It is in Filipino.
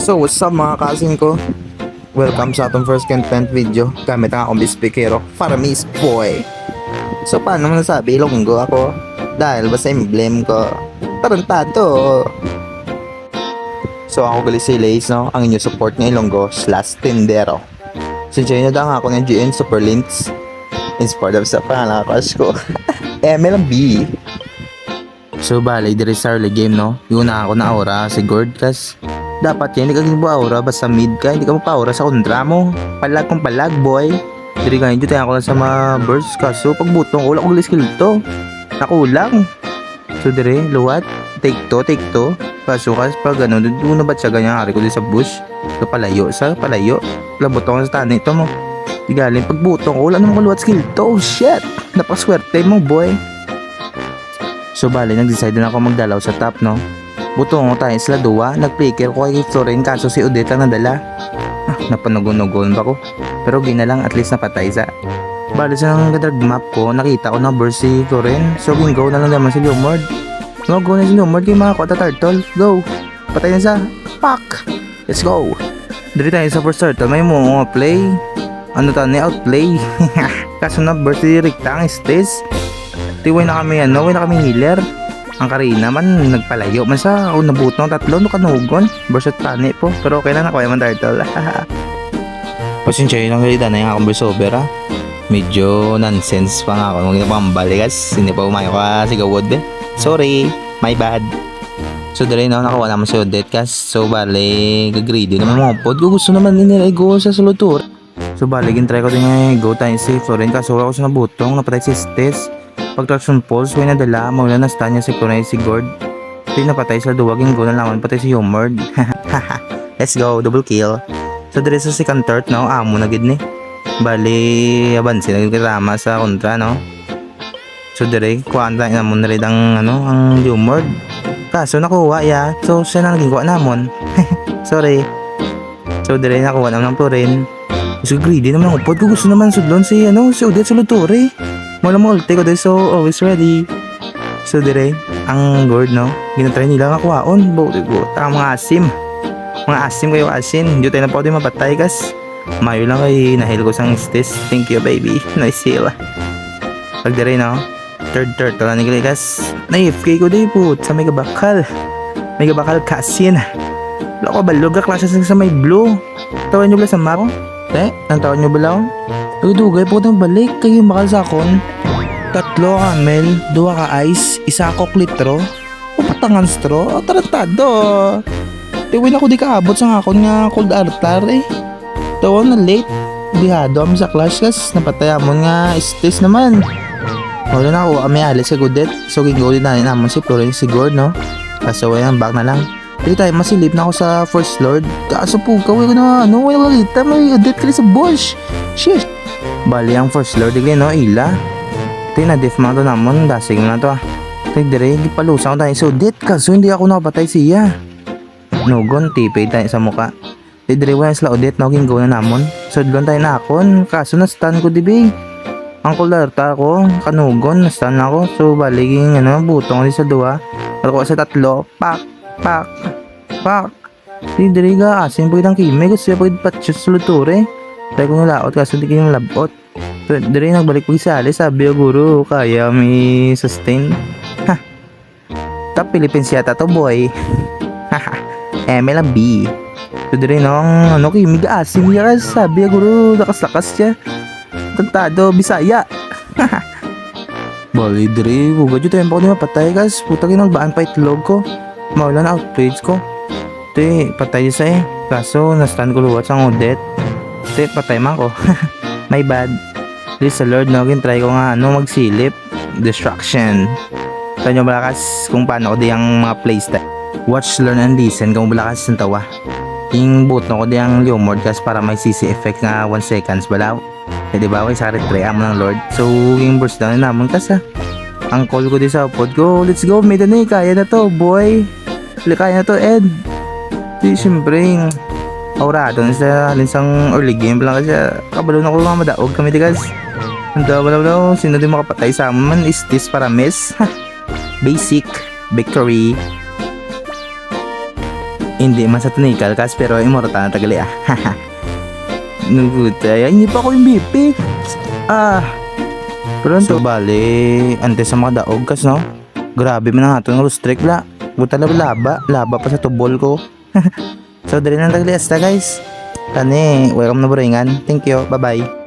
So what's up mga kasing ko? Welcome sa atong first content video. Gamit ang akong bispikero para Miss Boy. So paano mo nasabi Ilonggo ako? Dahil basta emblem ko tarantado. So ako gali si Lace, no? Ang inyong support ng Ilonggo / Tindero. Since yun na daw ako ng GN Super Links. Inspired up sa pangalan crush ko. MLB. So bali diri sa early game, no? Yung na ako na aura si Gord kas dapat yan, hindi ka ginibo aura basta mid ka, hindi ka magpa-aura sa kontra mo. Palag kong palag, boy. Diri ka hindi tayo ako lang sa mga burst kaso pagbutong ulang kong skill to. Nakulang. So diri, luwat, take to. Kaso kas pag ano, doon na ba't siya ganyan hari ko din sa bush. So palayo. Labutong sa tanay ito mo. Di galing pagbutong ulang naman kaluwat skill to. Oh, shit! Napaswerte mo, boy. So bali, nag-decide na ako magdalaw sa top, no? Butong ko tayo sila duwa, nag-flicker ko kay Florin kaso si Odette lang nadala. Napanugon-nugon ba ko? Pero gina lang at least napatay sa. Bali sa nang drag map ko, nakita ko na burst si Florin. So go na lang naman si Lumord. No, go na si Lumord kay mga kota turtle. Go! Patay na sa. Pak! Let's go! Dari tayo sa first turtle, may mo play. Ano tayo ni outplay? Kaso na burst si Rikta ang stage. Tiway na kami way na kami healer. Ang Karina man nagpalayo man sa nabutong tatlo no kanugon versus tani po pero okay na nakuha man turtle. Pasensya yun ang galita na yung akong voiceover ha. Medyo nonsense pa nga ako nung pambalikas hindi pa umayo ka si Gawod sorry my bad. So dali na nakuha naman si Odette kas so bali gagreedy naman mga pod gusto naman nila i-go sa sulutur. So bali gintry ko din nga go tayo si Florin kaso ako sa nabutong napatay si Stes. Pag traction pulse, way nadala, mawala na stand niya si Kunay si Gord. Ito napatay sila duwagin go na laman, patay si Humord. Let's go, double kill. So dire sa second third, no, amo na gid ni. Bali, abansi nagkirama sa kontra, no. So dire, kuhaan tayo namon na rin ang Humord. Kaso nakuha ya, so siya na naging kuha namon. Sorry. So dire, nakuha naman ng Florin. So greedy naman ako, ko gusto naman sudlon si Odette Solutore. Wala mo ulti ko dahil so always ready. So dire, ang Gord no, ginatry nila kakuhaon. Mga asim. Mga asim kayo asin. Hindi tayo na po din mapatay kas. Mayo lang kay nahil ko sang stis. Thank you baby. Nice heal. Pag dire no, third turtle na nigli kas. Na-FK ko din po sa may gabakal. May gabakal kasin. Loko balog ka klase sa may blue. Tawan nyo ba sa map? Ang tawag nyo ba lang? Dugay po itong balik kayo makal sa akon. 3 camel, 2 ka ice, 1 coke litro, patangan straw, tarantado. Tiwin ako di kaabot sa akon nga cold artar Tawon na late, dihado kami sa clash kas, napataya mo nga stage naman. Wala na ako, may alis sa Godet, so gigawin na naman si Florin si Gord no. Kaso yan, back na lang. Hindi tayo masilip na ako sa first lord. Kaso po, kawin ko na wala kita, may Odette ka sa bush. Shit. Bali ang first lord digli no, ila. Ito na def mga to namon, dasig mo na to Tig dire, gipalusa ko tayo sa Odette kaso hindi ako nakapatay siya. Nugon, tipay tayo sa muka. Tig dire, wala sila Odette, naging go na namon. Sudlon tayo na akon, kaso na stun ko dibi. Ang kularta ko, kanugon, na stun ako. So baliging butong ko sa 2. Pero ko sa 3, pak. Tig dire ga, asin po kitang kimay, gusto siya po patchot sa luture. Tayo ko nalaot kaso di kayo labot. So, dire nagbalik po sa alis, sabi o guru, kaya may sustain. Ha! Top Philippines yata to boy. Haha, MLB. So, dire no, kimig asim niya kasi sabi o guru, lakas-lakas siya. Tantado, Bisaya. Haha. Bali, dire, huwag yun tayo pa ko di mapatay kasi putang inagbaan pa itlog ko. Mawala na outrage ko. Ito patay sa kaso, na-stand ko luwat sa Odette. Ito, patay man ko. My bad. Please sa Lord, try ko nga magsilip. Distraction. Tayo nyo balakas kung paano ko di ang mga playstyle. Watch, learn, and listen kung balakas ng tawa. Yung boot ko di ang Lumord kas para may CC effect na 1 seconds balaw. Diba kay sa retry amo ng Lord. So yung burst down na naman kas ang call ko di sa pod ko. Let's go, may danay, kaya na to boy. Kaya na to Ed. Di siyempre aurado na sa linsang early game lang kasi kabalo na ko mga madaog kami di guys. Wala, sino din makapatay sa amin is this para miss. Basic victory. Hindi man sa tunikal kas pero immortal na tagali ah. Haha. Nugutay. Ay, hindi pa ako yung BP. Pronto. So, bali, antes sa mga daog kas, no? Grabe man ang ato ng restrict la. Buta laba pa sa tubol ko. So, dali lang tagali hasta guys. Kani, welcome na buringan. Thank you, bye-bye.